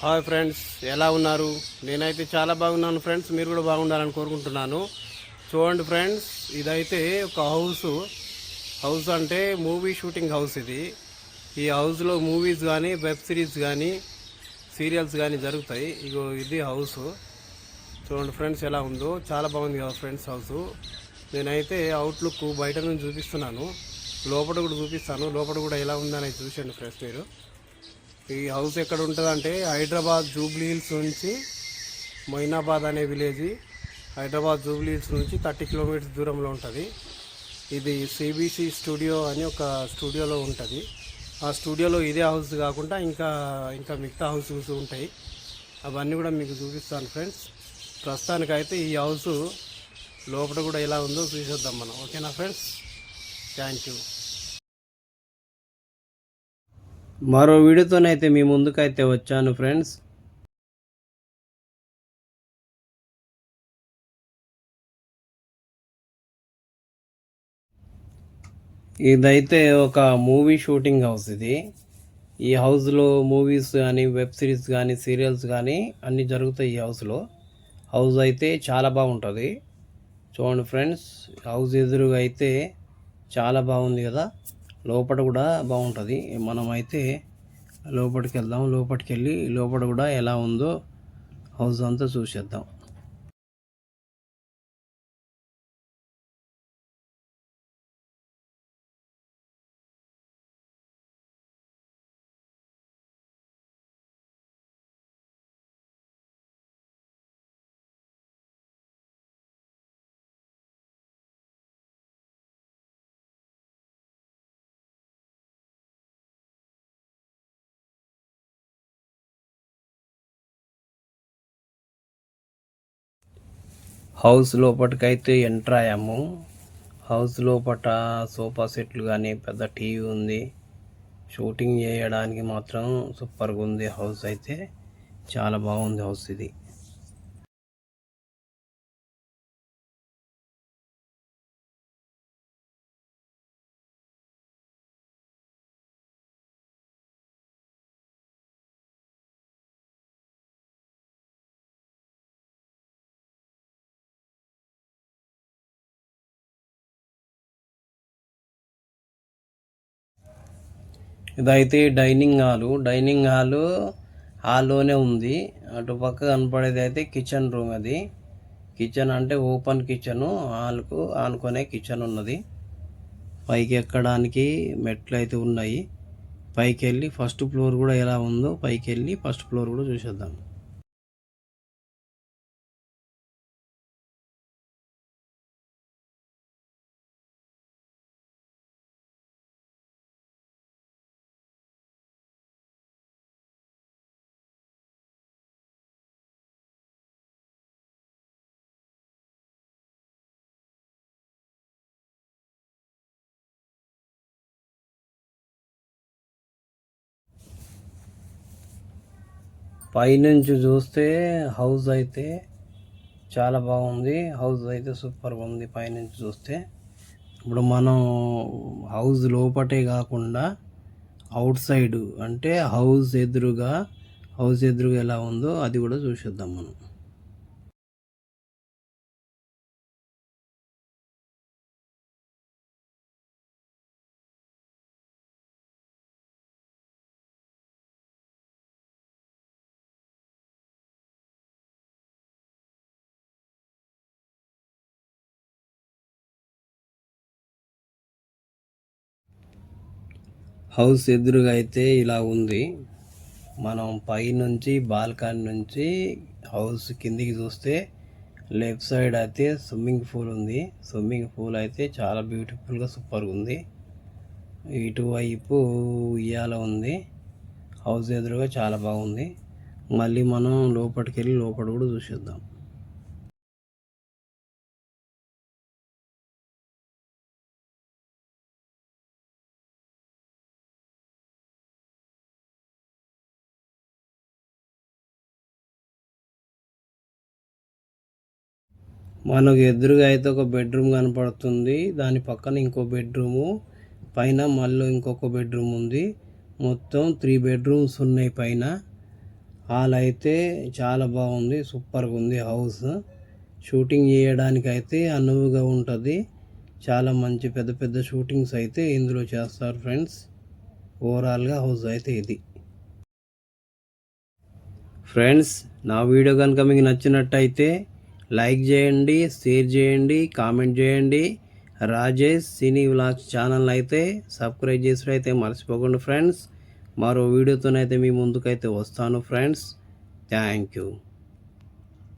Hi friends, ఎలా ఉన్నారు? నేనైతే చాలా బాగున్నాను ఫ్రెండ్స్. మీరు కూడా బాగుండాలని కోరుకుంటున్నాను. చూడండి ఫ్రెండ్స్, ఇదైతే ఒక హౌస్ అంటే మూవీ షూటింగ్ హౌస్ ఇది. ఈ హౌస్లో మూవీస్ కానీ, వెబ్ సిరీస్ కానీ, సీరియల్స్ కానీ జరుగుతాయి. ఇగో ఇది హౌస్. చూడండి ఫ్రెండ్స్ ఎలా ఉందో, చాలా బాగుంది కదా ఫ్రెండ్స్ హౌస్. నేనైతే అవుట్లుక్ బయట నుంచి చూపిస్తున్నాను, లోపల కూడా చూపిస్తాను. లోపల కూడా ఎలా ఉందని చూసండి ఫ్రెండ్స్ మీరు. ఈ హౌస్ ఎక్కడ ఉంటుంది అంటే హైదరాబాద్ జూబ్లీ హిల్స్ నుంచి మొయినాబాద్ అనే విలేజ్, హైదరాబాద్ జూబ్లీ హిల్స్ నుంచి 30 కిలోమీటర్స్ దూరంలో ఉంటుంది. ఇది సిబిసి స్టూడియో అని ఒక స్టూడియోలో ఉంటుంది. ఆ స్టూడియోలో ఇదే హౌస్ కాకుండా ఇంకా ఇంకా మిగతా హౌసెస్ ఉంటాయి. అవన్నీ కూడా మీకు చూపిస్తాను ఫ్రెండ్స్. ప్రస్తుతానికైతే ఈ హౌస్ లోపల కూడా ఎలా ఉందో చూసేద్దాం మనం. ఓకేనా ఫ్రెండ్స్? Thank you. మరో వీడియోతోనైతే మీ ముందుకైతే వచ్చాను ఫ్రెండ్స్. ఇదైతే ఒక మూవీ షూటింగ్ హౌస్ ఇది. ఈ హౌస్లో మూవీస్ కానీ, వెబ్ సిరీస్ కానీ, సీరియల్స్ కానీ అన్నీ జరుగుతాయి ఈ హౌస్లో. హౌస్ అయితే చాలా బాగుంటుంది. చూడండి ఫ్రెండ్స్, హౌస్ ఎదురుగా అయితే చాలా బాగుంది కదా. లోపల కూడా బాగుంటుంది. మనం అయితే లోపలికి వెళ్దాం. లోపలికి వెళ్ళి లోపల కూడా ఎలా ఉందో హౌస్ అంతా చూసేద్దాం. హౌస్ లోపలికైతే ఎంటర్ అయ్యాము. హౌస్ లోపల సోఫా సెట్లు కానీ, పెద్ద టీవీ ఉంది. షూటింగ్ చేయడానికి మాత్రం సూపర్గా ఉంది. హౌస్ అయితే చాలా బాగుంది హౌస్ ఇది. ఇదైతే డైనింగ్ హాల్లోనే ఉంది. అటు పక్క కనపడేది అయితే కిచెన్ రూమ్. అది కిచెన్ అంటే ఓపెన్ కిచెను. హాల్కు ఆనుకునే కిచెన్ ఉన్నది. పైకి ఎక్కడానికి మెట్లు అయితే ఉన్నాయి. పైకి వెళ్ళి ఫస్ట్ ఫ్లోర్ కూడా ఎలా ఉందో పైకి వెళ్ళి ఫస్ట్ ఫ్లోర్ కూడా చూసేద్దాం. పైనుంచి చూస్తే హౌస్ అయితే చాలా బాగుంది. హౌస్ అయితే సూపర్గా ఉంది పైనుంచి చూస్తే. ఇప్పుడు మనం హౌస్ లోపటే కాకుండా అవుట్ సైడ్ అంటే హౌస్ ఎదురుగా ఎలా ఉందో అది కూడా చూసేద్దాం మనం. హౌస్ ఎదురుగా అయితే ఇలా ఉంది. మనం పైనుంచి బాల్కనీ నుంచి హౌస్ కిందికి చూస్తే లెఫ్ట్ సైడ్ అయితే స్విమ్మింగ్ పూల్ ఉంది. స్విమ్మింగ్ పూల్ అయితే చాలా బ్యూటిఫుల్గా సూపర్గా ఉంది. ఇటువైపు ఉయ్యాల ఉంది. హౌస్ ఎదురుగా చాలా బాగుంది. మళ్ళీ మనం లోపలికి వెళ్ళి లోపల కూడా చూసేద్దాం. మనకు ఎదురుగా అయితే ఒక బెడ్రూమ్ కనపడుతుంది. దాని పక్కన ఇంకో బెడ్రూము, పైన మళ్ళీ ఇంకొక బెడ్రూమ్ ఉంది. మొత్తం 3 బెడ్రూమ్స్ ఉన్నాయి పైన. హాల్ అయితే చాలా బాగుంది, సూపర్గా ఉంది హౌస్. షూటింగ్ చేయడానికి అయితే అనువుగా ఉంటుంది. చాలా మంచి పెద్ద పెద్ద షూటింగ్స్ అయితే ఇందులో చేస్తారు ఫ్రెండ్స్. ఓవరాల్గా హౌస్ అయితే ఇది ఫ్రెండ్స్. నా వీడియో కనుక మీకు నచ్చినట్టయితే లైక్ చేయండి, షేర్ చేయండి, కామెంట్ చేయండి. రాజేష్ సినీ వ్లాగ్స్ ఛానల్ అయితే సబ్స్క్రైబ్ చేసినైతే మర్చిపోకండి ఫ్రెండ్స్. మరో వీడియోతోనైతే మీ ముందుకైతే వస్తాను ఫ్రెండ్స్. Thank you.